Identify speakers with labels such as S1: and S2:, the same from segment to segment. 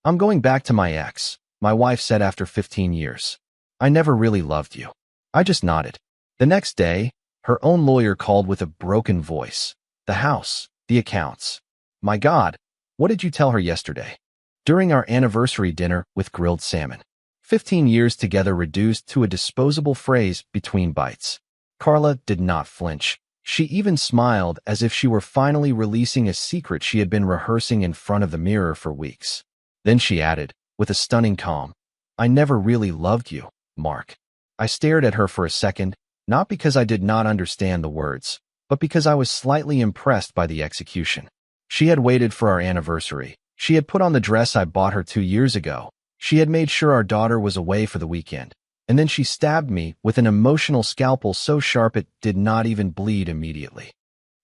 S1: I'm going back to my ex, my wife said after 15 years. I never really loved you. I just nodded. The next day, her own lawyer called with a broken voice. The house, the accounts. My God, what did you tell her yesterday? During our anniversary dinner with grilled salmon. 15 years together reduced to a disposable phrase between bites. Carla did not flinch. She even smiled as if she were finally releasing a secret she had been rehearsing in front of the mirror for weeks. Then she added, with a stunning calm, I never really loved you, Mark. I stared at her for a second, not because I did not understand the words, but because I was slightly impressed by the execution. She had waited for our anniversary. She had put on the dress I bought her 2 years ago. She had made sure our daughter was away for the weekend. And then she stabbed me with an emotional scalpel so sharp it did not even bleed immediately.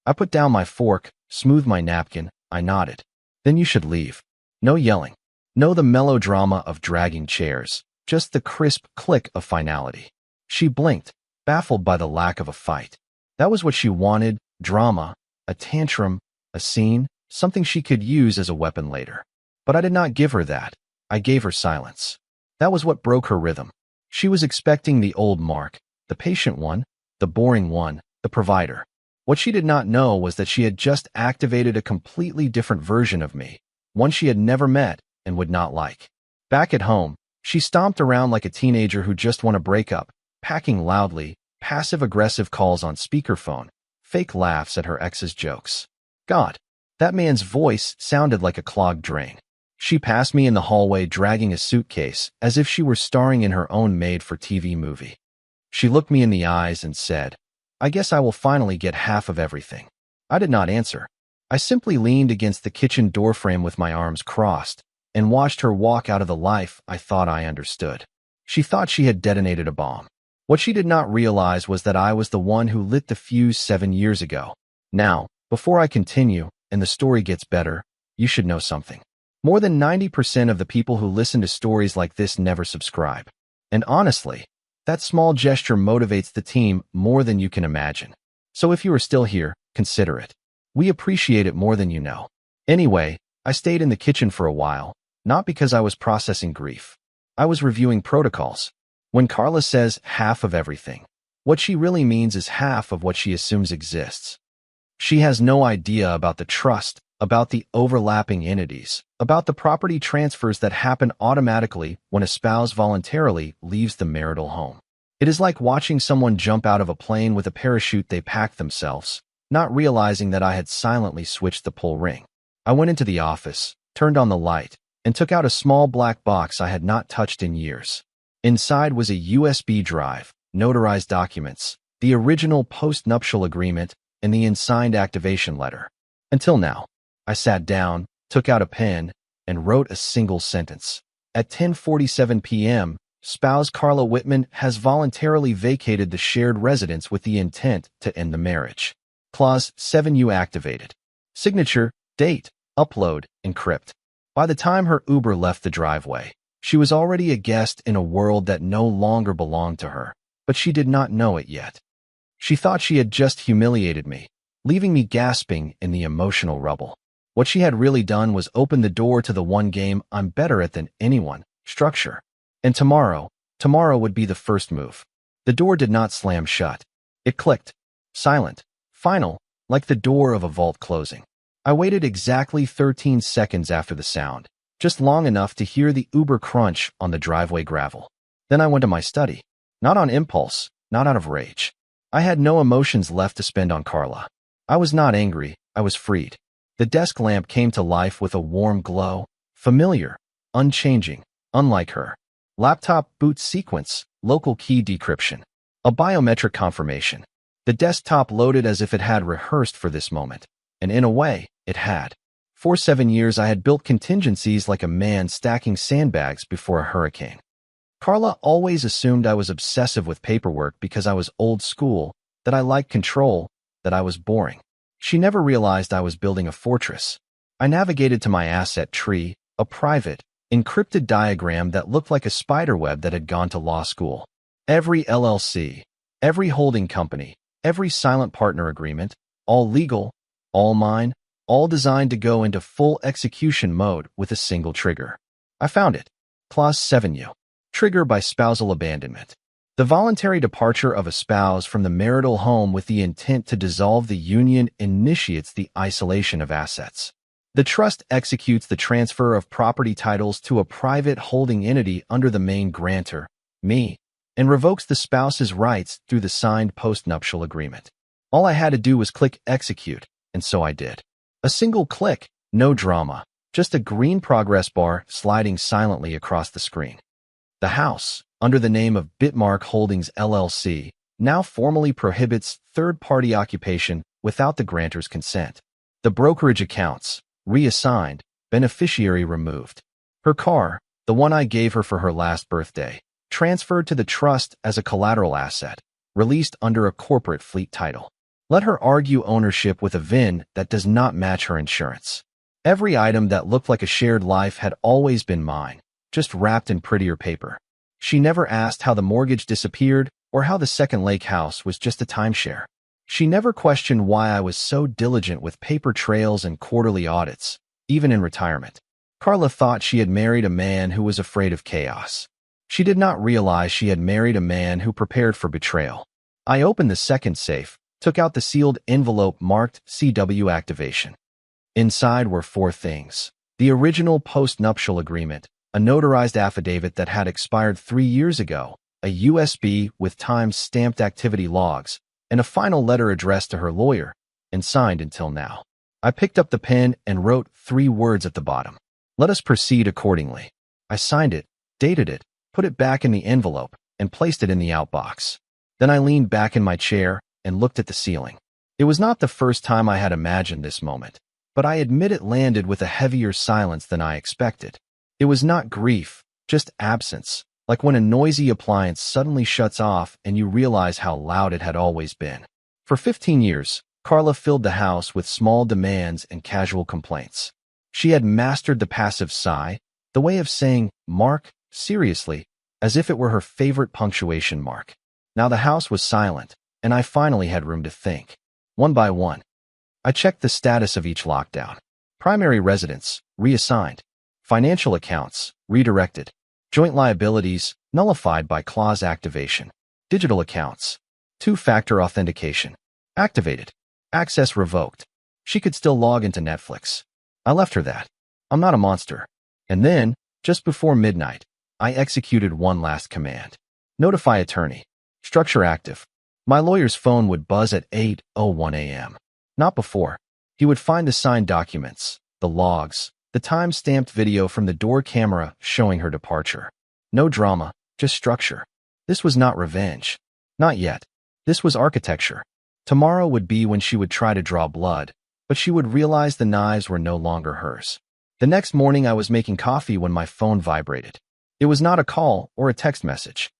S1: I put down my fork, smoothed my napkin, I nodded. Then you should leave. No yelling. No the melodrama of dragging chairs, just the crisp click of finality. She blinked, baffled by the lack of a fight. That was what she wanted, drama, a tantrum, a scene, something she could use as a weapon later. But I did not give her that. I gave her silence. That was what broke her rhythm. She was expecting the old Mark, the patient one, the boring one, the provider. What she did not know was that she had just activated a completely different version of me, one she had never met and would not like. Back at home, she stomped around like a teenager who just won a breakup, packing loudly, passive-aggressive calls on speakerphone, fake laughs at her ex's jokes. God, that man's voice sounded like a clogged drain. She passed me in the hallway dragging a suitcase as if she were starring in her own made-for-TV movie. She looked me in the eyes and said, I guess I will finally get half of everything. I did not answer. I simply leaned against the kitchen doorframe with my arms crossed and watched her walk out of the life I thought I understood. She thought she had detonated a bomb. What she did not realize was that I was the one who lit the fuse 7 years ago. Now, before I continue, and the story gets better, you should know something. More than 90% of the people who listen to stories like this never subscribe. And honestly, that small gesture motivates the team more than you can imagine. So if you are still here, consider it. We appreciate it more than you know. Anyway, I stayed in the kitchen for a while, not because I was processing grief. I was reviewing protocols. When Carla says half of everything, what she really means is half of what she assumes exists. She has no idea about the trust, about the overlapping entities, about the property transfers that happen automatically when a spouse voluntarily leaves the marital home. It is like watching someone jump out of a plane with a parachute they packed themselves, not realizing that I had silently switched the pull ring. I went into the office, turned on the light, and took out a small black box I had not touched in years. Inside was a USB drive, notarized documents, the original post-nuptial agreement, and the unsigned activation letter. Until now. I sat down, took out a pen, and wrote a single sentence. At 10:47 p.m., spouse Carla Whitman has voluntarily vacated the shared residence with the intent to end the marriage. Clause 7U activated. Signature, date, upload, encrypt. By the time her Uber left the driveway, she was already a guest in a world that no longer belonged to her, but she did not know it yet. She thought she had just humiliated me, leaving me gasping in the emotional rubble. What she had really done was open the door to the one game I'm better at than anyone, structure. And tomorrow would be the first move. The door did not slam shut. It clicked. Silent. Final, like the door of a vault closing. I waited exactly 13 seconds after the sound, just long enough to hear the Uber crunch on the driveway gravel. Then I went to my study. Not on impulse, not out of rage. I had no emotions left to spend on Carla. I was not angry, I was freed. The desk lamp came to life with a warm glow, familiar, unchanging, unlike her. Laptop boot sequence, local key decryption. A biometric confirmation. The desktop loaded as if it had rehearsed for this moment, and in a way, it had. For 7 years I had built contingencies like a man stacking sandbags before a hurricane. Carla always assumed I was obsessive with paperwork because I was old school, that I liked control, that I was boring. She never realized I was building a fortress. I navigated to my asset tree, a private, encrypted diagram that looked like a spiderweb that had gone to law school. Every LLC, every holding company, every silent partner agreement, all legal, all mine, all designed to go into full execution mode with a single trigger. I found it. Clause 7U. Trigger by spousal abandonment. The voluntary departure of a spouse from the marital home with the intent to dissolve the union initiates the isolation of assets. The trust executes the transfer of property titles to a private holding entity under the main grantor, me, and revokes the spouse's rights through the signed postnuptial agreement. All I had to do was click execute, and so I did. A single click, no drama, just a green progress bar sliding silently across the screen. The house, under the name of Bitmark Holdings LLC, now formally prohibits third-party occupation without the grantor's consent. The brokerage accounts, reassigned, beneficiary removed. Her car, the one I gave her for her last birthday, transferred to the trust as a collateral asset, released under a corporate fleet title. Let her argue ownership with a VIN that does not match her insurance. Every item that looked like a shared life had always been mine, just wrapped in prettier paper. She never asked how the mortgage disappeared or how the second lake house was just a timeshare. She never questioned why I was so diligent with paper trails and quarterly audits, even in retirement. Carla thought she had married a man who was afraid of chaos. She did not realize she had married a man who prepared for betrayal. I opened the second safe, took out the sealed envelope marked CW activation. Inside were 4 things: the original postnuptial agreement, a notarized affidavit that had expired 3 years ago, a USB with time-stamped activity logs, and a final letter addressed to her lawyer, and signed until now. I picked up the pen and wrote 3 words at the bottom. Let us proceed accordingly. I signed it, dated it, put it back in the envelope, and placed it in the outbox. Then I leaned back in my chair and looked at the ceiling. It was not the first time I had imagined this moment, but I admit it landed with a heavier silence than I expected. It was not grief, just absence, like when a noisy appliance suddenly shuts off and you realize how loud it had always been. For 15 years, Carla filled the house with small demands and casual complaints. She had mastered the passive sigh, the way of saying, "Mark, seriously," as if it were her favorite punctuation mark. Now the house was silent, and I finally had room to think. One by one, I checked the status of each lockdown. Primary residence, reassigned. Financial accounts, redirected. Joint liabilities, nullified by clause activation. Digital accounts, two-factor authentication, activated. Access revoked. She could still log into Netflix. I left her that. I'm not a monster. And then, just before midnight, I executed one last command. Notify attorney. Structure active. My lawyer's phone would buzz at 8:01 a.m. Not before. He would find the signed documents, the logs, the time-stamped video from the door camera showing her departure. No drama, just structure. This was not revenge. Not yet. This was architecture. Tomorrow would be when she would try to draw blood, but she would realize the knives were no longer hers. The next morning I was making coffee when my phone vibrated. It was not a call or a text message.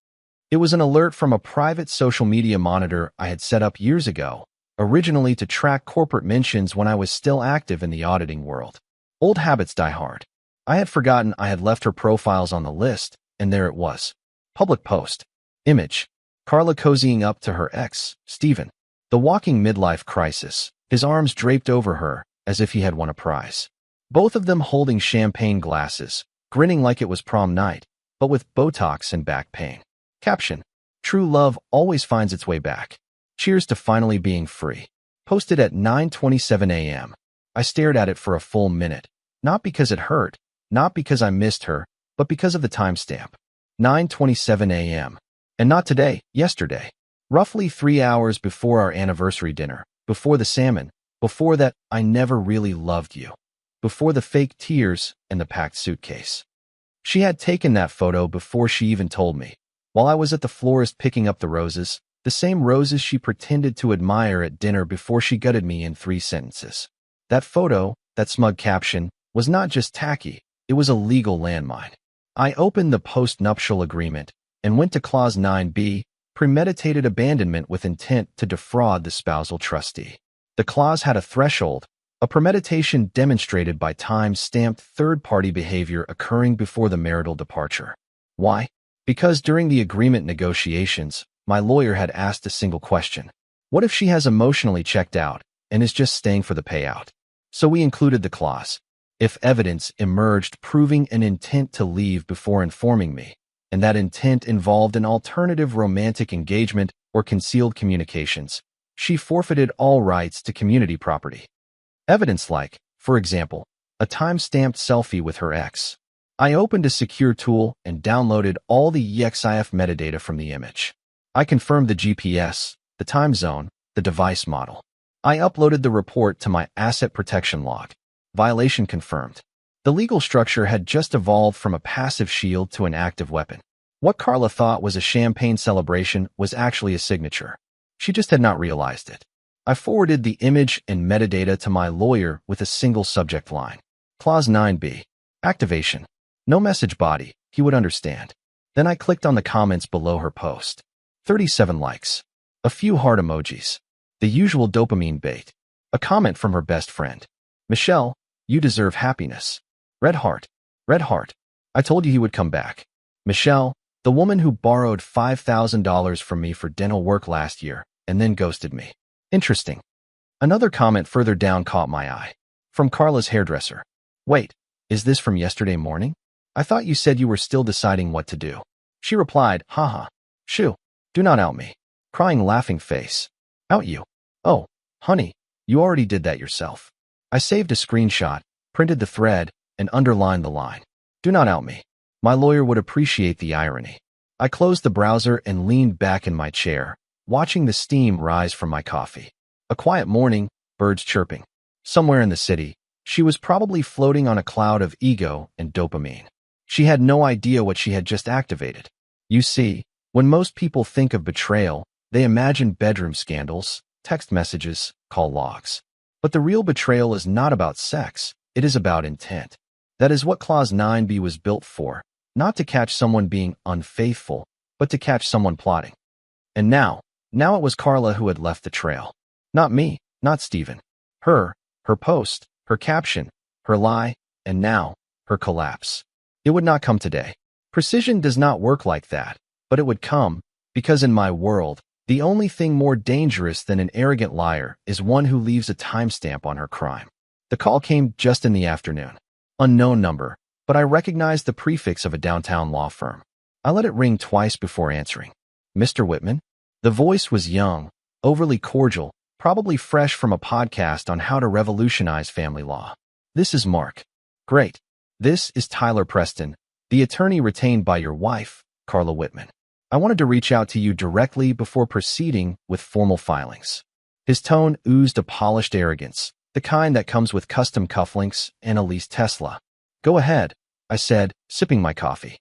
S1: It was an alert from a private social media monitor I had set up years ago, originally to track corporate mentions when I was still active in the auditing world. Old habits die hard. I had forgotten I had left her profiles on the list, and there it was. Public post. Image. Carla cozying up to her ex, Stephen. The walking midlife crisis, his arms draped over her, as if he had won a prize. Both of them holding champagne glasses, grinning like it was prom night, but with Botox and back pain. Caption. True love always finds its way back. Cheers to finally being free. Posted at 9:27 a.m. I stared at it for a full minute, not because it hurt, not because I missed her, but because of the timestamp. 9:27 a.m. And not today, yesterday. Roughly 3 hours before our anniversary dinner, before the salmon, before that "I never really loved you," before the fake tears and the packed suitcase. She had taken that photo before she even told me, while I was at the florist picking up the roses, the same roses she pretended to admire at dinner before she gutted me in 3 sentences. That photo, that smug caption, was not just tacky, it was a legal landmine. I opened the post-nuptial agreement and went to Clause 9B, premeditated abandonment with intent to defraud the spousal trustee. The clause had a threshold, a premeditation demonstrated by time-stamped third-party behavior occurring before the marital departure. Why? Because during the agreement negotiations, my lawyer had asked a single question. What if she has emotionally checked out and is just staying for the payout? So we included the clause. If evidence emerged proving an intent to leave before informing me, and that intent involved an alternative romantic engagement or concealed communications, she forfeited all rights to community property. Evidence like, for example, a time-stamped selfie with her ex. I opened a secure tool and downloaded all the EXIF metadata from the image. I confirmed the GPS, the time zone, the device model. I uploaded the report to my asset protection log. Violation confirmed. The legal structure had just evolved from a passive shield to an active weapon. What Carla thought was a champagne celebration was actually a signature. She just had not realized it. I forwarded the image and metadata to my lawyer with a single subject line. Clause 9b. Activation. No message body, he would understand. Then I clicked on the comments below her post. 37 likes. A few heart emojis. The usual dopamine bait. A comment from her best friend. Michelle, you deserve happiness. Red heart. Red heart. I told you he would come back. Michelle, the woman who borrowed $5,000 from me for dental work last year and then ghosted me. Interesting. Another comment further down caught my eye. From Carla's hairdresser. Wait, is this from yesterday morning? I thought you said you were still deciding what to do. She replied, haha. Shoo. Do not out me. Crying laughing face. Out you. Oh, honey, you already did that yourself. I saved a screenshot, printed the thread, and underlined the line. Do not out me. My lawyer would appreciate the irony. I closed the browser and leaned back in my chair, watching the steam rise from my coffee. A quiet morning, birds chirping. Somewhere in the city, she was probably floating on a cloud of ego and dopamine. She had no idea what she had just activated. You see, when most people think of betrayal, they imagine bedroom scandals, text messages, call logs. But the real betrayal is not about sex, it is about intent. That is what Clause 9b was built for, not to catch someone being unfaithful, but to catch someone plotting. And now it was Carla who had left the trail. Not me, not Stephen. Her post, her caption, her lie, and now, her collapse. It would not come today. Precision does not work like that, but it would come, because in my world, the only thing more dangerous than an arrogant liar is one who leaves a timestamp on her crime. The call came just in the afternoon. Unknown number, but I recognized the prefix of a downtown law firm. I let it ring twice before answering. Mr. Whitman? The voice was young, overly cordial, probably fresh from a podcast on how to revolutionize family law. This is Mark. Great. This is Tyler Preston, the attorney retained by your wife, Carla Whitman. I wanted to reach out to you directly before proceeding with formal filings. His tone oozed a polished arrogance, the kind that comes with custom cufflinks and a leased Tesla. Go ahead, I said, sipping my coffee.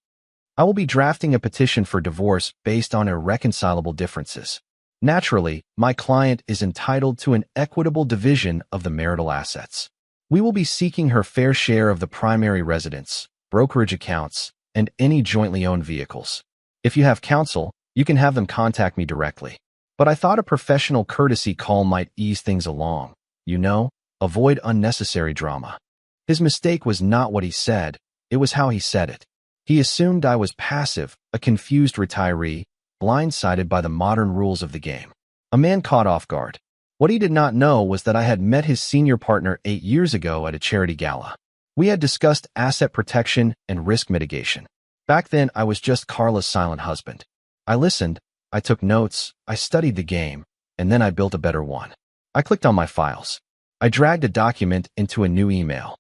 S1: I will be drafting a petition for divorce based on irreconcilable differences. Naturally, my client is entitled to an equitable division of the marital assets. We will be seeking her fair share of the primary residence, brokerage accounts, and any jointly owned vehicles. If you have counsel, you can have them contact me directly. But I thought a professional courtesy call might ease things along. You know, avoid unnecessary drama. His mistake was not what he said, it was how he said it. He assumed I was passive, a confused retiree, blindsided by the modern rules of the game. A man caught off guard. What he did not know was that I had met his senior partner 8 years ago at a charity gala. We had discussed asset protection and risk mitigation. Back then, I was just Carla's silent husband. I listened, I took notes, I studied the game, and then I built a better one. I clicked on my files. I dragged a document into a new email.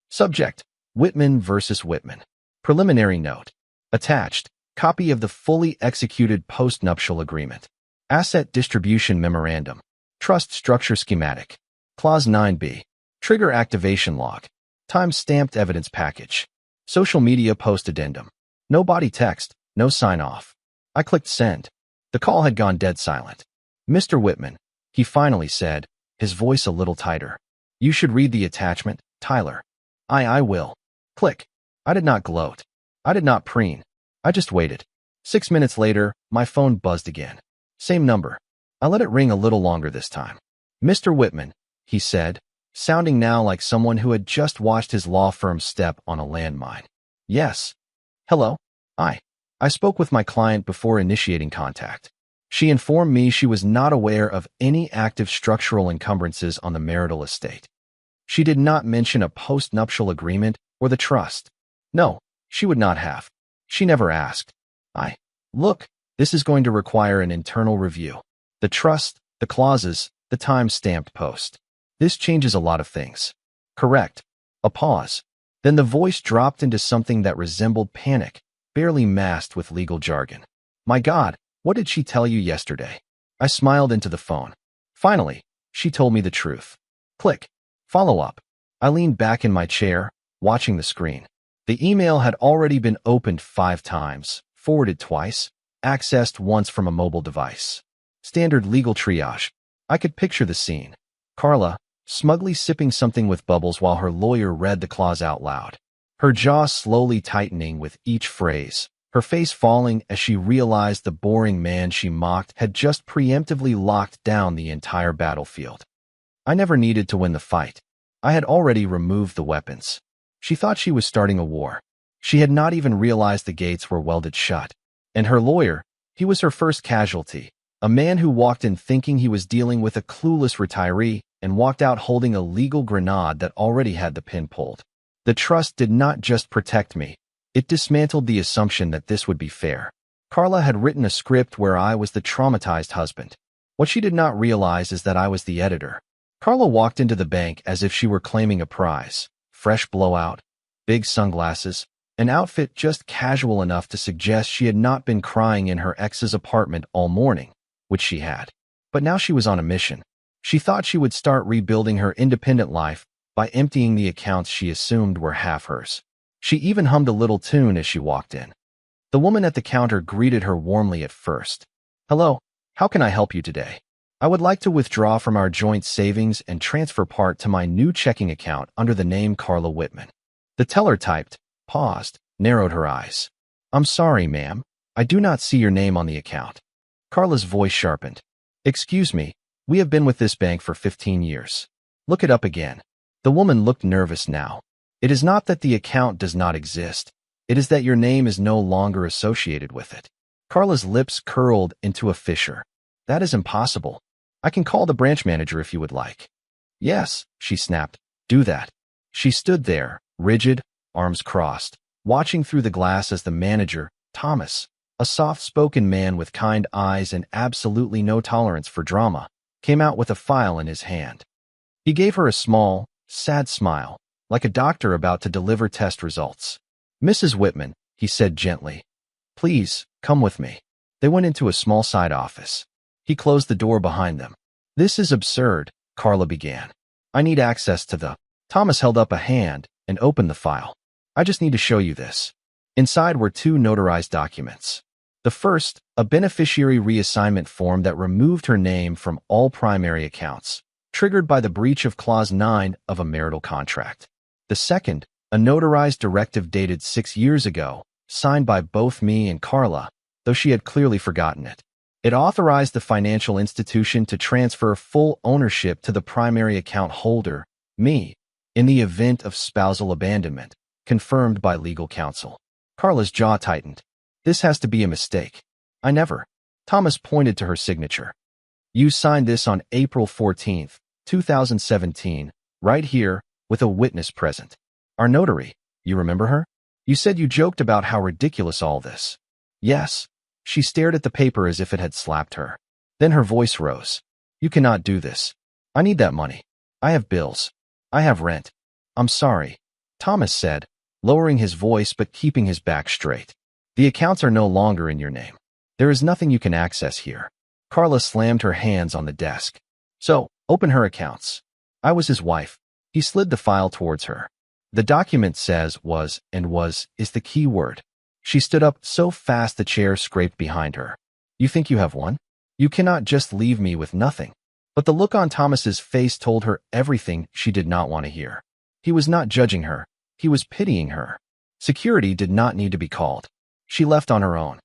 S1: Subject: Whitman versus Whitman. Preliminary note. Attached: copy of the fully executed post-nuptial agreement. Asset distribution memorandum. Trust structure schematic. Clause 9b. Trigger activation log. Time-stamped evidence package. Social media post addendum. No body text, no sign-off. I clicked send. The call had gone dead silent. Mr. Whitman, he finally said, his voice a little tighter. You should read the attachment, Tyler. I will. Click. I did not gloat. I did not preen. I just waited. 6 minutes later, my phone buzzed again. Same number. I let it ring a little longer this time. Mr. Whitman, he said, sounding now like someone who had just watched his law firm step on a landmine. Yes. Hello. I spoke with my client before initiating contact. She informed me she was not aware of any active structural encumbrances on the marital estate. She did not mention a post-nuptial agreement or the trust. No, she would not have. She never asked. Look, this is going to require an internal review. The trust, the clauses, the time-stamped post. This changes a lot of things. Correct. A pause. Then the voice dropped into something that resembled panic, barely masked with legal jargon. My God, what did she tell you yesterday? I smiled into the phone. Finally, she told me the truth. Click. Follow up. I leaned back in my chair, watching the screen. The email had already been opened 5 times, forwarded twice, accessed once from a mobile device. Standard legal triage. I could picture the scene. Carla, smugly sipping something with bubbles while her lawyer read the clause out loud. Her jaw slowly tightening with each phrase, her face falling as she realized the boring man she mocked had just preemptively locked down the entire battlefield. I never needed to win the fight. I had already removed the weapons. She thought she was starting a war. She had not even realized the gates were welded shut. And her lawyer, he was her first casualty, a man who walked in thinking he was dealing with a clueless retiree and walked out holding a legal grenade that already had the pin pulled. The trust did not just protect me. It dismantled the assumption that this would be fair. Carla had written a script where I was the traumatized husband. What she did not realize is that I was the editor. Carla walked into the bank as if she were claiming a prize. Fresh blowout, big sunglasses, an outfit just casual enough to suggest she had not been crying in her ex's apartment all morning, which she had. But now she was on a mission. She thought she would start rebuilding her independent life by emptying the accounts she assumed were half hers. She even hummed a little tune as she walked in. The woman at the counter greeted her warmly at first. Hello, how can I help you today? I would like to withdraw from our joint savings and transfer part to my new checking account under the name Carla Whitman. The teller typed, paused, narrowed her eyes. I'm sorry, ma'am. I do not see your name on the account. Carla's voice sharpened. Excuse me, we have been with this bank for 15 years. Look it up again. The woman looked nervous now. It is not that the account does not exist. It is that your name is no longer associated with it. Carla's lips curled into a fissure. That is impossible. I can call the branch manager if you would like. Yes, she snapped. Do that. She stood there, rigid, arms crossed, watching through the glass as the manager, Thomas, a soft-spoken man with kind eyes and absolutely no tolerance for drama, came out with a file in his hand. He gave her a small, sad smile, like a doctor about to deliver test results. Mrs. Whitman, he said gently, please, come with me. They went into a small side office. He closed the door behind them. This is absurd, Carla began. I need access to the... Thomas held up a hand and opened the file. I just need to show you this. Inside were 2 notarized documents. The first, a beneficiary reassignment form that removed her name from all primary accounts, triggered by the breach of Clause 9 of a marital contract. The second, a notarized directive dated 6 years ago, signed by both me and Carla, though she had clearly forgotten it. It authorized the financial institution to transfer full ownership to the primary account holder, me, in the event of spousal abandonment, confirmed by legal counsel. Carla's jaw tightened. This has to be a mistake. I never. Thomas pointed to her signature. You signed this on April 14th, 2017, right here, with a witness present. Our notary, you remember her? You said you joked about how ridiculous all this. Yes. She stared at the paper as if it had slapped her. Then her voice rose. You cannot do this. I need that money. I have bills. I have rent. I'm sorry, Thomas said, lowering his voice but keeping his back straight. The accounts are no longer in your name. There is nothing you can access here. Carla slammed her hands on the desk. So, open her accounts. I was his wife. He slid the file towards her. The document says was and was is the key word. She stood up so fast the chair scraped behind her. You think you have won? You cannot just leave me with nothing. But the look on Thomas's face told her everything she did not want to hear. He was not judging her. He was pitying her. Security did not need to be called. She left on her own.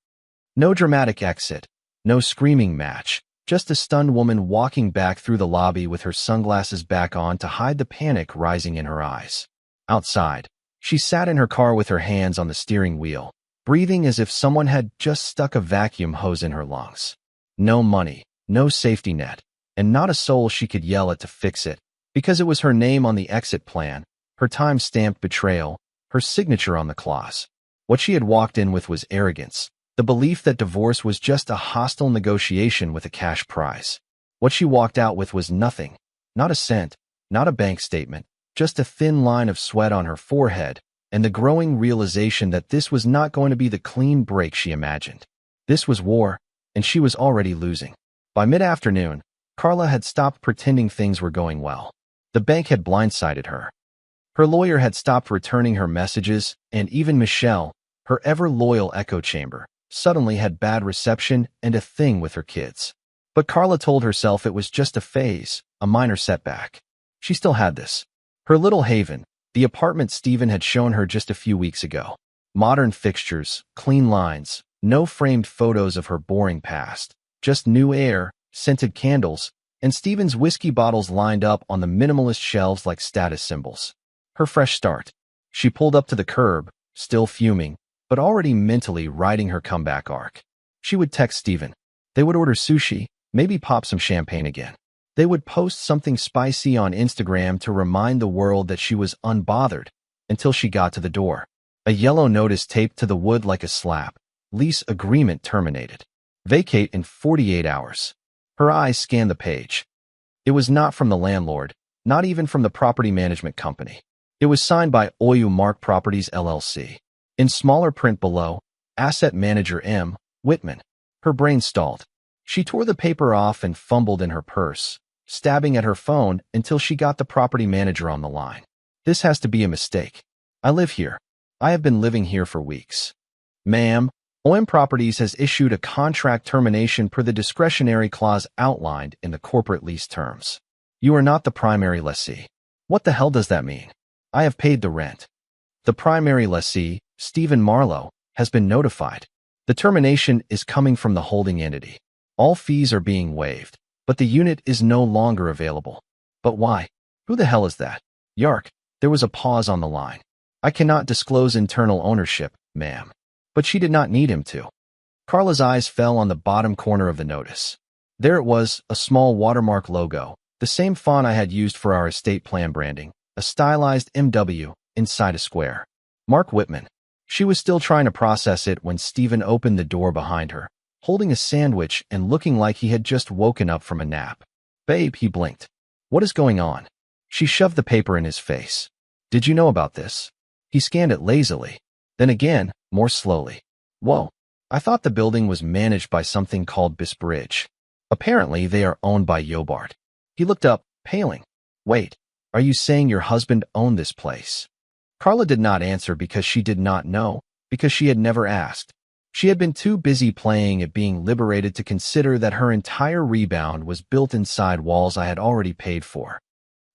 S1: No dramatic exit. No screaming match. Just a stunned woman walking back through the lobby with her sunglasses back on to hide the panic rising in her eyes. Outside, she sat in her car with her hands on the steering wheel, breathing as if someone had just stuck a vacuum hose in her lungs. No money, no safety net, and not a soul she could yell at to fix it, Because it was her name on the exit plan, her time-stamped betrayal, her signature on the clause. What she had walked in with was arrogance, the belief that divorce was just a hostile negotiation with a cash prize. What she walked out with was nothing, not a cent, not a bank statement, just a thin line of sweat on her forehead, and the growing realization that this was not going to be the clean break she imagined. This was war, and she was already losing. By mid-afternoon, Carla had stopped pretending things were going well. The bank had blindsided her. Her lawyer had stopped returning her messages, and even Michelle, her ever-loyal echo chamber, suddenly had bad reception and a thing with her kids. But Carla told herself it was just a phase, a minor setback. She still had this. Her little haven, the apartment Stephen had shown her just a few weeks ago. Modern fixtures, clean lines, no framed photos of her boring past, just new air, scented candles, and Stephen's whiskey bottles lined up on the minimalist shelves like status symbols. Her fresh start. She pulled up to the curb, still fuming, but already mentally riding her comeback arc. She would text Stephen. They would order sushi, maybe pop some champagne again. They would post something spicy on Instagram to remind the world that she was unbothered, until she got to the door. A yellow notice taped to the wood like a slap. Lease agreement terminated. Vacate in 48 hours. Her eyes scanned the page. It was not from the landlord, not even from the property management company. It was signed by Oyu Mark Properties LLC. In smaller print below, Asset Manager M. Whitman. Her brain stalled. She tore the paper off and fumbled in her purse, stabbing at her phone until she got the property manager on the line. This has to be a mistake. I live here. I have been living here for weeks. Ma'am, OM Properties has issued a contract termination per the discretionary clause outlined in the corporate lease terms. You are not the primary lessee. What the hell does that mean? I have paid the rent. The primary lessee, Stephen Marlowe, has been notified. The termination is coming from the holding entity. All fees are being waived, but the unit is no longer available. But why? Who the hell is that? Yark, there was a pause on the line. I cannot disclose internal ownership, ma'am. But she did not need him to. Carla's eyes fell on the bottom corner of the notice. There it was, a small watermark logo, the same font I had used for our estate plan branding, a stylized MW inside a square. Mark Whitman. She was still trying to process it when Stephen opened the door behind her, holding a sandwich and looking like he had just woken up from a nap. Babe, he blinked. What is going on? She shoved the paper in his face. Did you know about this? He scanned it lazily. Then again, more slowly. Whoa, I thought the building was managed by something called Bisbridge. Apparently, they are owned by Yobart. He looked up, paling. Wait, are you saying your husband owned this place? Carla did not answer because she did not know, because she had never asked. She had been too busy playing at being liberated to consider that her entire rebound was built inside walls I had already paid for.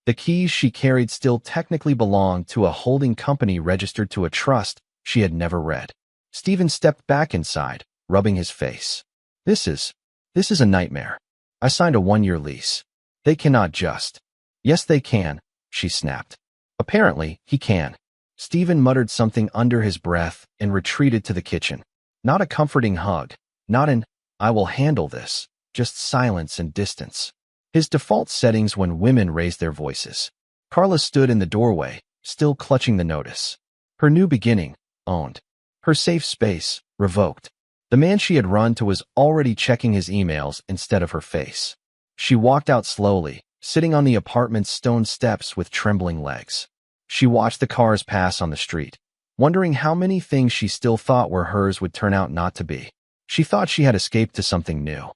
S1: The keys she carried still technically belonged to a holding company registered to a trust she had never read. Stephen stepped back inside, rubbing his face. This is a nightmare. I signed a 1-year lease. They cannot just. Yes, they can, she snapped. Apparently, he can. Stephen muttered something under his breath and retreated to the kitchen. Not a comforting hug, not an, I will handle this, just silence and distance. His default settings when women raised their voices. Carla stood in the doorway, still clutching the notice. Her new beginning, owned. Her safe space, revoked. The man she had run to was already checking his emails instead of her face. She walked out slowly, sitting on the apartment's stone steps with trembling legs. She watched the cars pass on the street, wondering how many things she still thought were hers would turn out not to be. She thought she had escaped to something new.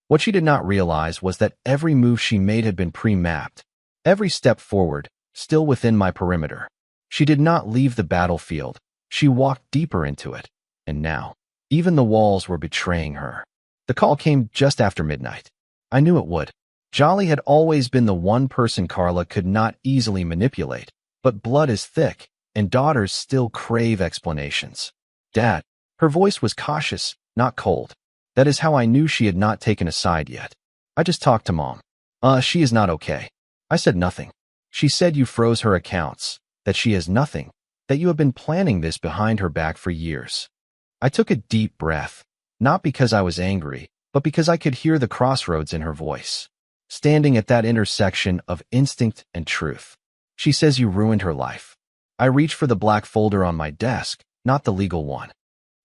S1: What she did not realize was that every move she made had been pre-mapped. Every step forward, still within my perimeter. She did not leave the battlefield. She walked deeper into it. And now, even the walls were betraying her. The call came just after midnight. I knew it would. Jolly had always been the one person Carla could not easily manipulate. But blood is thick, and daughters still crave explanations. Dad. Her voice was cautious, not cold. That is how I knew she had not taken a side yet. I just talked to Mom. She is not okay. I said nothing. She said you froze her accounts, that she has nothing, that you have been planning this behind her back for years. I took a deep breath, not because I was angry, but because I could hear the crossroads in her voice. standing at that intersection of instinct and truth. She says you ruined her life. I reach for the black folder on my desk, not the legal one.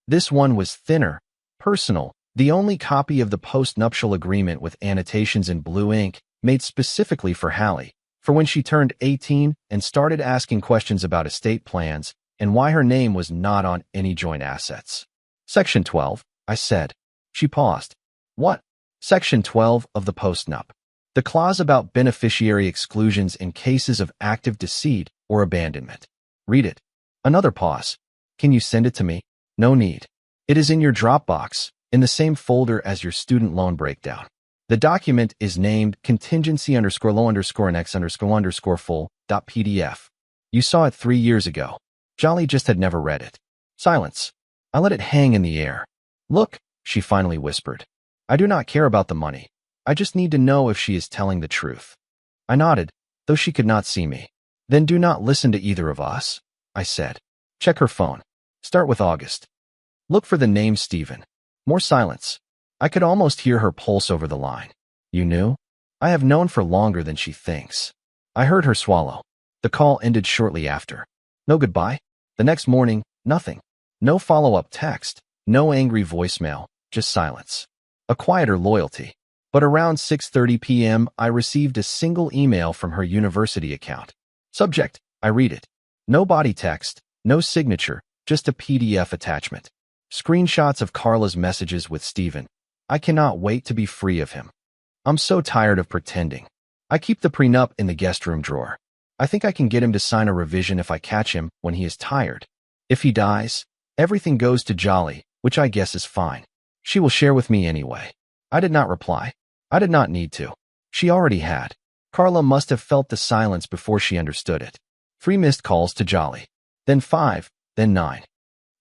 S1: This one was thinner, personal, the only copy of the post-nuptial agreement with annotations in blue ink made specifically for Hallie, for when she turned 18 and started asking questions about estate plans and why her name was not on any joint assets. Section 12, I said. She paused. What? Section 12 of the postnup. The clause about beneficiary exclusions in cases of active deceit or abandonment. Read it. Another pause. Can you send it to me? No need. It is in your Dropbox, in the same folder as your student loan breakdown. The document is named contingency_low_next_full.pdf. You saw it 3 years ago. Jolly just had never read it. Silence. I let it hang in the air. Look, she finally whispered. I do not care about the money. I just need to know if she is telling the truth. I nodded, though she could not see me. Then do not listen to either of us, I said. Check her phone. Start with August. Look for the name Stephen. More silence. I could almost hear her pulse over the line. You knew? I have known for longer than she thinks. I heard her swallow. The call ended shortly after. No goodbye. The next morning, nothing. No follow-up text. No angry voicemail. Just silence. A quieter loyalty. But around 6:30 p.m., I received a single email from her university account. Subject, I read it. No body text, no signature, just a PDF attachment. Screenshots of Carla's messages with Stephen. I cannot wait to be free of him. I'm so tired of pretending. I keep the prenup in the guest room drawer. I think I can get him to sign a revision if I catch him when he is tired. If he dies, everything goes to Jolly, which I guess is fine. She will share with me anyway. I did not reply. I did not need to. She already had. Carla must have felt the silence before she understood it. 3 missed calls to Jolly. Then 5, then 9.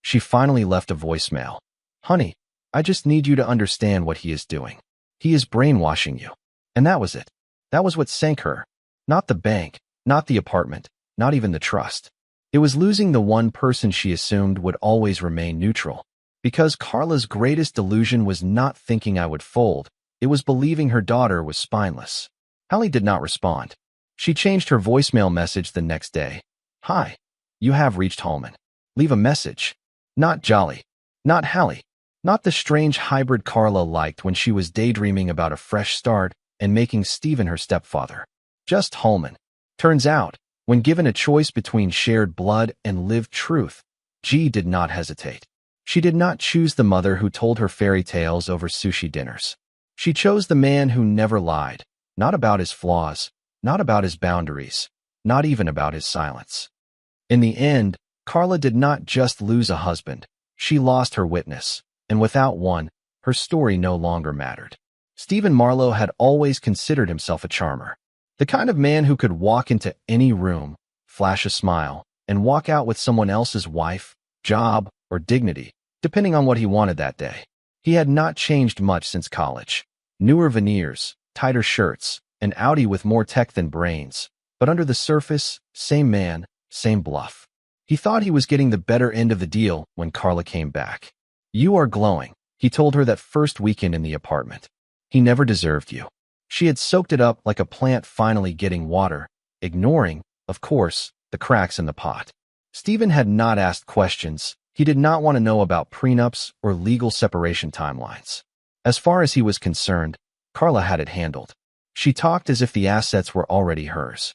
S1: She finally left a voicemail. Honey, I just need you to understand what he is doing. He is brainwashing you. And that was it. That was what sank her. Not the bank, not the apartment, not even the trust. It was losing the one person she assumed would always remain neutral. Because Carla's greatest delusion was not thinking I would fold, it was believing her daughter was spineless. Hallie did not respond. She changed her voicemail message the next day. Hi, you have reached Holman. Leave a message. Not Jolly. Not Hallie. Not the strange hybrid Carla liked when she was daydreaming about a fresh start and making Stephen her stepfather. Just Holman. Turns out, when given a choice between shared blood and lived truth, G did not hesitate. She did not choose the mother who told her fairy tales over sushi dinners. She chose the man who never lied, not about his flaws, not about his boundaries, not even about his silence. In the end, Carla did not just lose a husband, she lost her witness, and without one, her story no longer mattered. Stephen Marlowe had always considered himself a charmer, the kind of man who could walk into any room, flash a smile, and walk out with someone else's wife, job, or dignity, depending on what he wanted that day. He had not changed much since college. Newer veneers, tighter shirts, an Audi with more tech than brains, but under the surface, same man, same bluff. He thought he was getting the better end of the deal when Carla came back. You are glowing, he told her that first weekend in the apartment. He never deserved you. She had soaked it up like a plant finally getting water, ignoring, of course, the cracks in the pot. Stephen had not asked questions. He did not want to know about prenups or legal separation timelines. As far as he was concerned, Carla had it handled. She talked as if the assets were already hers.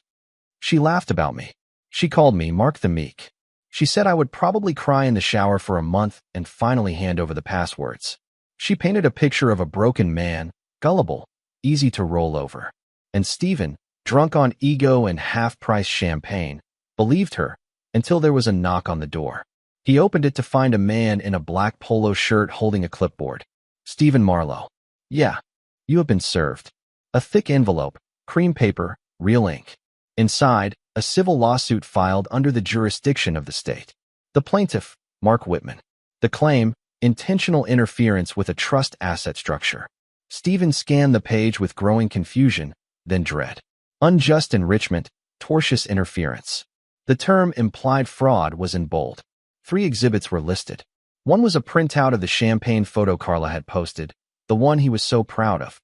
S1: She laughed about me. She called me Mark the Meek. She said I would probably cry in the shower for a month and finally hand over the passwords. She painted a picture of a broken man, gullible, easy to roll over. And Stephen, drunk on ego and half-price champagne, believed her until there was a knock on the door. He opened it to find a man in a black polo shirt holding a clipboard. Stephen Marlowe. Yeah, you have been served. A thick envelope, cream paper, real ink. Inside, a civil lawsuit filed under the jurisdiction of the state. The plaintiff, Mark Whitman. The claim, intentional interference with a trust asset structure. Stephen scanned the page with growing confusion, then dread. Unjust enrichment, tortious interference. The term implied fraud was in bold. 3 exhibits were listed. One was a printout of the champagne photo Carla had posted, the one he was so proud of.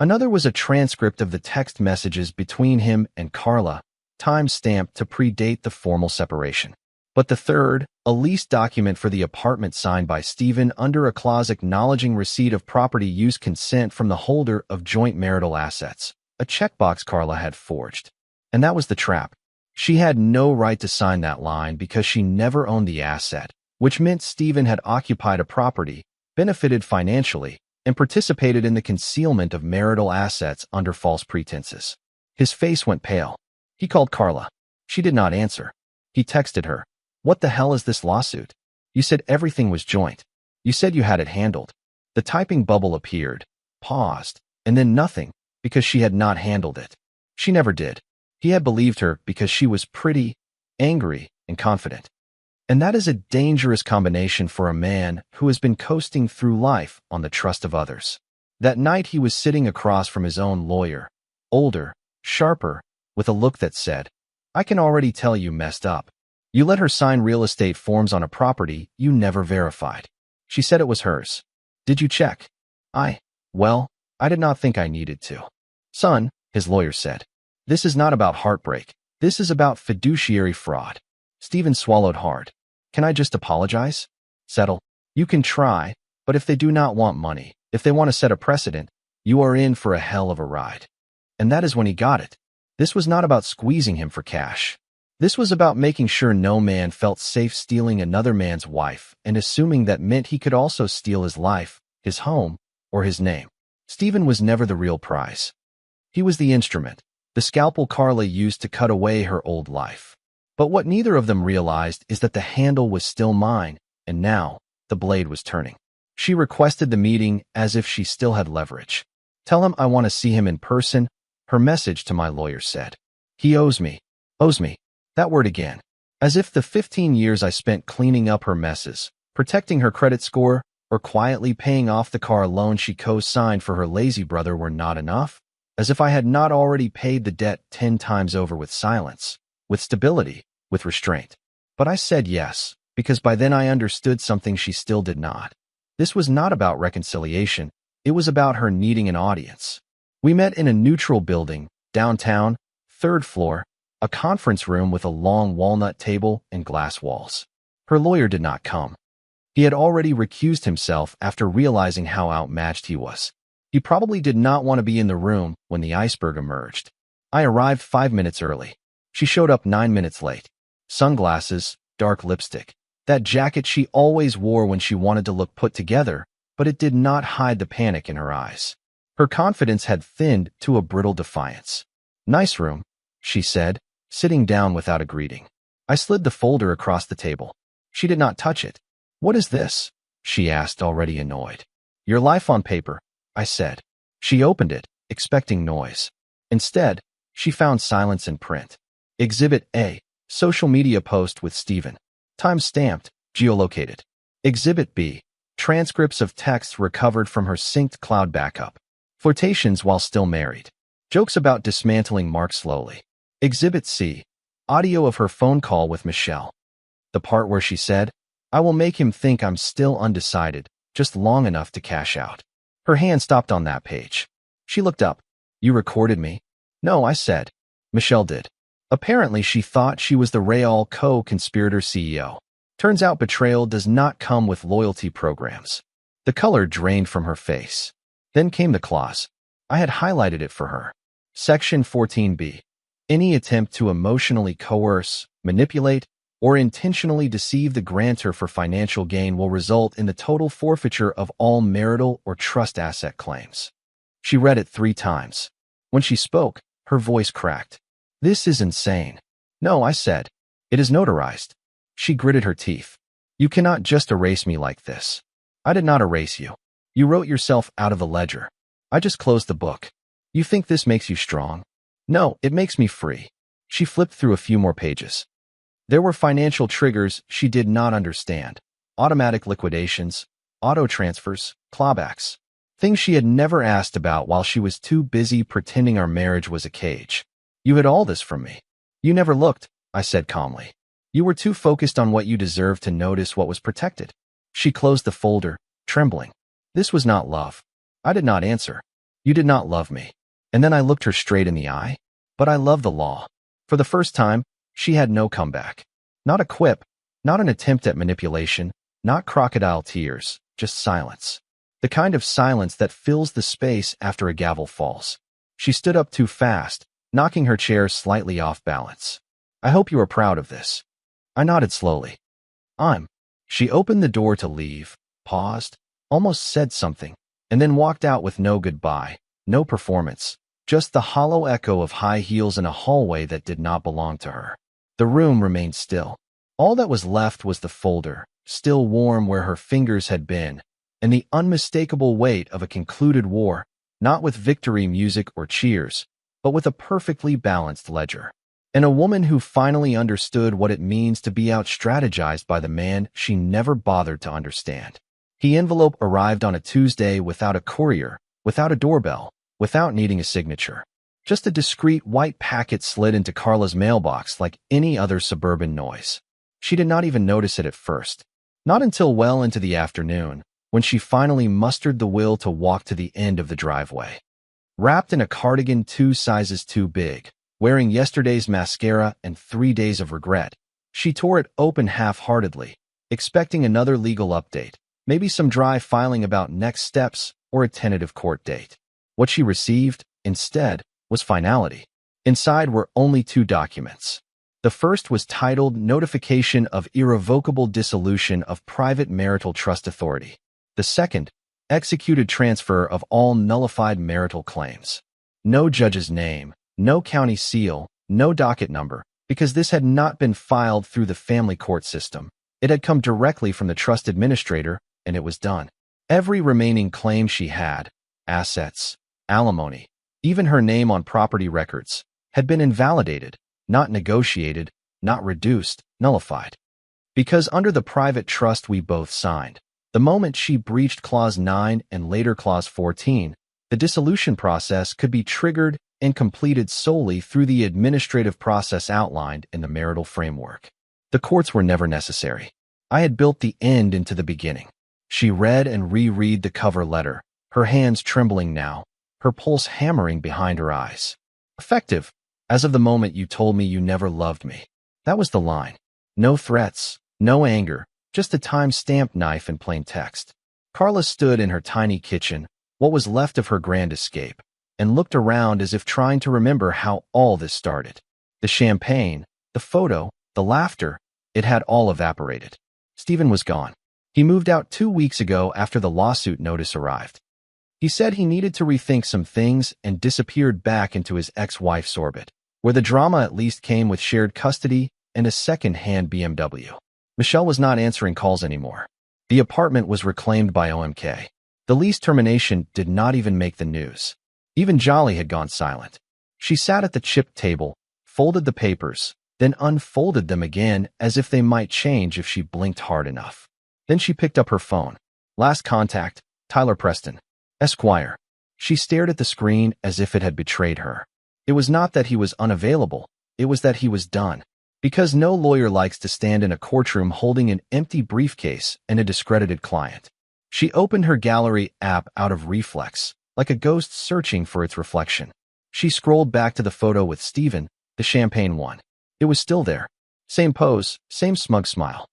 S1: Another was a transcript of the text messages between him and Carla, time-stamped to predate the formal separation. But the third, a lease document for the apartment signed by Stephen under a clause acknowledging receipt of property use consent from the holder of joint marital assets, a checkbox Carla had forged. And that was the trap. She had no right to sign that line because she never owned the asset, which meant Stephen had occupied a property, benefited financially, and participated in the concealment of marital assets under false pretenses. His face went pale. He called Carla. She did not answer. He texted her. What the hell is this lawsuit? You said everything was joint. You said you had it handled. The typing bubble appeared, paused, and then nothing, because she had not handled it. She never did. He had believed her because she was pretty, angry, and confident. And that is a dangerous combination for a man who has been coasting through life on the trust of others. That night he was sitting across from his own lawyer, older, sharper, with a look that said, I can already tell you messed up. You let her sign real estate forms on a property you never verified. She said it was hers. Did you check? Well, I did not think I needed to. Son, his lawyer said, this is not about heartbreak. This is about fiduciary fraud. Stephen swallowed hard. Can I just apologize? Settle. You can try, but if they do not want money, if they want to set a precedent, you are in for a hell of a ride. And that is when he got it. This was not about squeezing him for cash. This was about making sure no man felt safe stealing another man's wife and assuming that meant he could also steal his life, his home, or his name. Stephen was never the real prize. He was the instrument, the scalpel Carla used to cut away her old life. But what neither of them realized is that the handle was still mine, and now the blade was turning. She requested the meeting as if she still had leverage. Tell him I want to see him in person, her message to my lawyer said. He owes me. That word again. As if the 15 years I spent cleaning up her messes, protecting her credit score, or quietly paying off the car loan she co-signed for her lazy brother were not enough. As if I had not already paid the debt 10 times over with silence, with stability, with restraint. But I said yes, because by then I understood something she still did not. This was not about reconciliation. It was about her needing an audience. We met in a neutral building, downtown, 3rd floor, a conference room with a long walnut table and glass walls. Her lawyer did not come. He had already recused himself after realizing how outmatched he was. He probably did not want to be in the room when the iceberg emerged. I arrived 5 minutes early. She showed up 9 minutes late. Sunglasses, dark lipstick. That jacket she always wore when she wanted to look put together, but it did not hide the panic in her eyes. Her confidence had thinned to a brittle defiance. Nice room, she said, sitting down without a greeting. I slid the folder across the table. She did not touch it. What is this? She asked, already annoyed. Your life on paper, I said. She opened it, expecting noise. Instead, she found silence in print. Exhibit A, social media post with Stephen. Time-stamped, geolocated. Exhibit B, transcripts of texts recovered from her synced cloud backup. Flirtations while still married. Jokes about dismantling Mark slowly. Exhibit C, audio of her phone call with Michelle. The part where she said, I will make him think I'm still undecided, just long enough to cash out. Her hand stopped on that page. She looked up. You recorded me? No, I said. Michelle did. Apparently, she thought she was the Real co-conspirator CEO. Turns out Betrayal does not come with loyalty programs. The color drained from her face. Then came the clause. I had highlighted it for her. Section 14B. Any attempt to emotionally coerce, manipulate, or intentionally deceive the grantor for financial gain will result in the total forfeiture of all marital or trust asset claims. She read it 3 times. When she spoke, her voice cracked. This is insane. No, I said. It is notarized. She gritted her teeth. You cannot just erase me like this. I did not erase you. You wrote yourself out of the ledger. I just closed the book. You think this makes you strong? No, it makes me free. She flipped through a few more pages. There were financial triggers she did not understand. Automatic liquidations, auto transfers, clawbacks. Things she had never asked about while she was too busy pretending our marriage was a cage. You hid all this from me. You never looked, I said calmly. You were too focused on what you deserved to notice what was protected. She closed the folder, trembling. This was not love. I did not answer. You did not love me. And then I looked her straight in the eye. But I love the law. For the first time, she had no comeback. Not a quip, not an attempt at manipulation, not crocodile tears, just silence. The kind of silence that fills the space after a gavel falls. She stood up too fast, knocking her chair slightly off balance. I hope you are proud of this. I nodded slowly. I'm. She opened the door to leave, paused, almost said something, and then walked out with no goodbye, no performance, just the hollow echo of high heels in a hallway that did not belong to her. The room remained still. All that was left was the folder, still warm where her fingers had been, and the unmistakable weight of a concluded war, not with victory music or cheers, but with a perfectly balanced ledger. And a woman who finally understood what it means to be out-strategized by the man she never bothered to understand. The envelope arrived on a Tuesday without a courier, without a doorbell, without needing a signature. Just a discreet white packet slid into Carla's mailbox like any other suburban noise. She did not even notice it at first. Not until well into the afternoon, when she finally mustered the will to walk to the end of the driveway. Wrapped in a cardigan 2 sizes too big, wearing yesterday's mascara and 3 days of regret, she tore it open half-heartedly, expecting another legal update, maybe some dry filing about next steps or a tentative court date. What she received, instead, was finality. Inside were only 2 documents. The first was titled Notification of Irrevocable Dissolution of Private Marital Trust Authority. The second, Executed Transfer of All Nullified Marital Claims. No judge's name, no county seal, no docket number, because this had not been filed through the family court system. It had come directly from the trust administrator, and it was done. Every remaining claim she had, assets, alimony, even her name on property records, had been invalidated, not negotiated, not reduced, nullified. Because under the private trust we both signed, the moment she breached Clause 9 and later Clause 14, the dissolution process could be triggered and completed solely through the administrative process outlined in the marital framework. The courts were never necessary. I had built the end into the beginning. She read and reread the cover letter, her hands trembling now, her pulse hammering behind her eyes. Effective, as of the moment you told me you never loved me. That was the line. No threats, no anger, just a time-stamped knife in plain text. Carla stood in her tiny kitchen, what was left of her grand escape, and looked around as if trying to remember how all this started. The champagne, the photo, the laughter, it had all evaporated. Stephen was gone. He moved out 2 weeks ago after the lawsuit notice arrived. He said he needed to rethink some things and disappeared back into his ex-wife's orbit, where the drama at least came with shared custody and a second-hand BMW. Michelle was not answering calls anymore. The apartment was reclaimed by OMK. The lease termination did not even make the news. Even Jolly had gone silent. She sat at the chipped table, folded the papers, then unfolded them again as if they might change if she blinked hard enough. Then she picked up her phone. Last contact, Tyler Preston, Esquire. She stared at the screen as if it had betrayed her. It was not that he was unavailable, it was that he was done. Because no lawyer likes to stand in a courtroom holding an empty briefcase and a discredited client. She opened her gallery app out of reflex, like a ghost searching for its reflection. She scrolled back to the photo with Stephen, the champagne one. It was still there. Same pose, same smug smile.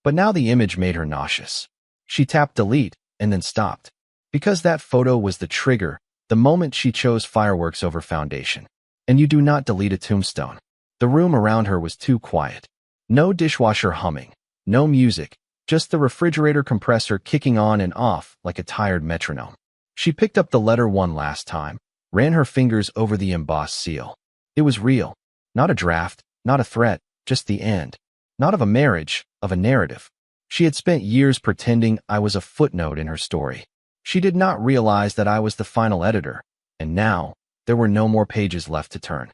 S1: But now the image made her nauseous. She tapped delete and then stopped. Because that photo was the trigger, the moment she chose fireworks over foundation. And you do not delete a tombstone. The room around her was too quiet. No dishwasher humming, no music, just the refrigerator compressor kicking on and off like a tired metronome. She picked up the letter one last time, ran her fingers over the embossed seal. It was real. Not a draft, not a threat, just the end. Not of a marriage, of a narrative. She had spent years pretending I was a footnote in her story. She did not realize that I was the final editor, and now, there were no more pages left to turn.